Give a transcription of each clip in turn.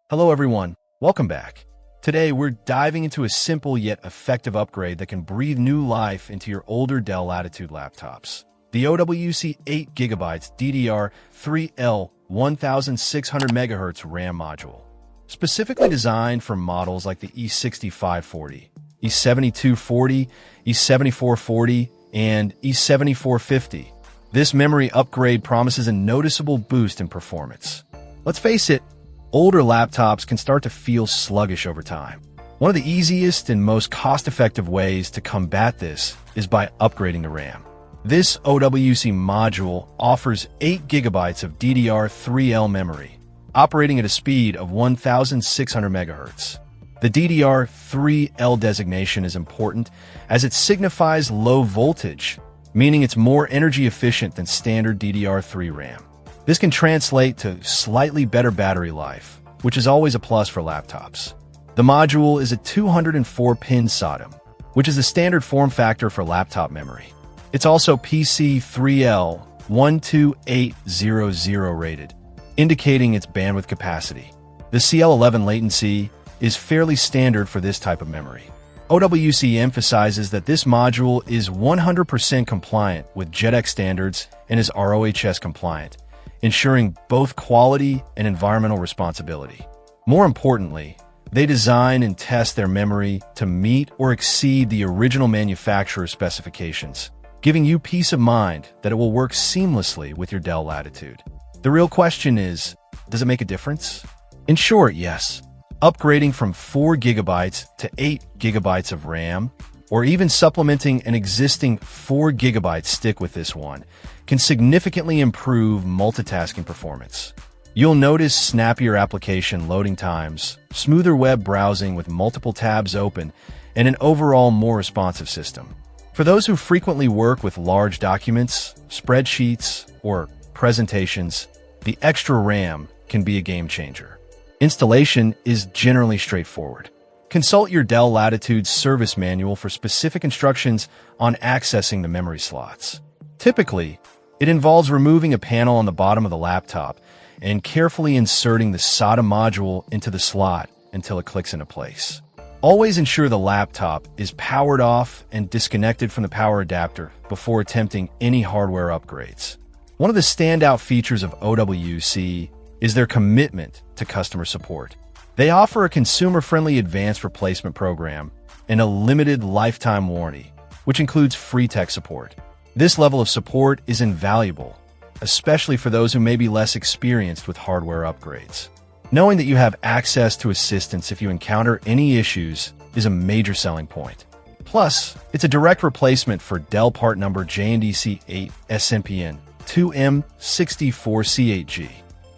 Hello everyone, welcome back. Today we're diving into a simple yet effective upgrade that can breathe new life into your older Dell Latitude laptops. The OWC 8GB DDR3L 1600MHz RAM module. Specifically designed for models like the E6540, E7240, E7440, and E7450. This memory upgrade promises a noticeable boost in performance. Let's face it, older laptops can start to feel sluggish over time. One of the easiest and most cost-effective ways to combat this is by upgrading the RAM. This OWC module offers 8 GB of DDR3L memory, operating at a speed of 1600 MHz. The DDR3L designation is important as it signifies low voltage, meaning it's more energy efficient than standard DDR3 RAM. This can translate to slightly better battery life, which is always a plus for laptops. The module is a 204-pin SODIMM, which is the standard form factor for laptop memory. It's also PC3L 12800 rated, indicating its bandwidth capacity. The CL11 latency is fairly standard for this type of memory. OWC emphasizes that this module is 100% compliant with JEDEC standards and is RoHS compliant, ensuring both quality and environmental responsibility. More importantly, they design and test their memory to meet or exceed the original manufacturer's specifications, giving you peace of mind that it will work seamlessly with your Dell Latitude. The real question is, does it make a difference? In short, yes. Upgrading from 4 GB to 8 GB of RAM, or even supplementing an existing 4 GB stick with this one, can significantly improve multitasking performance. You'll notice snappier application loading times, smoother web browsing with multiple tabs open, and an overall more responsive system. For those who frequently work with large documents, spreadsheets, or presentations, the extra RAM can be a game changer. Installation is generally straightforward. Consult your Dell Latitude service manual for specific instructions on accessing the memory slots. Typically, it involves removing a panel on the bottom of the laptop and carefully inserting the SODIMM module into the slot until it clicks into place. Always ensure the laptop is powered off and disconnected from the power adapter before attempting any hardware upgrades. One of the standout features of OWC is their commitment to customer support. They offer a consumer-friendly advanced replacement program and a limited lifetime warranty, which includes free tech support. This level of support is invaluable, especially for those who may be less experienced with hardware upgrades. Knowing that you have access to assistance if you encounter any issues is a major selling point. Plus, it's a direct replacement for Dell part number JNDC8 SNPN 2M64C8G.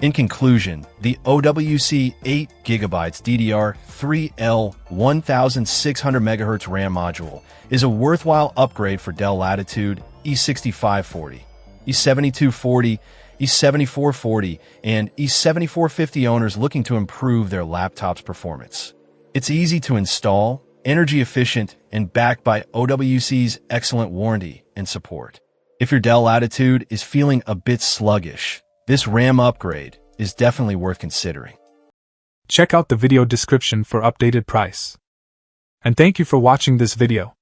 In conclusion, the OWC 8GB DDR3L 1600MHz RAM module is a worthwhile upgrade for Dell Latitude E6540, E7240, E7440, and E7450 owners looking to improve their laptop's performance. It's easy to install, energy efficient, and backed by OWC's excellent warranty and support. If your Dell Latitude is feeling a bit sluggish, this RAM upgrade is definitely worth considering. Check out the video description for updated price. And thank you for watching this video.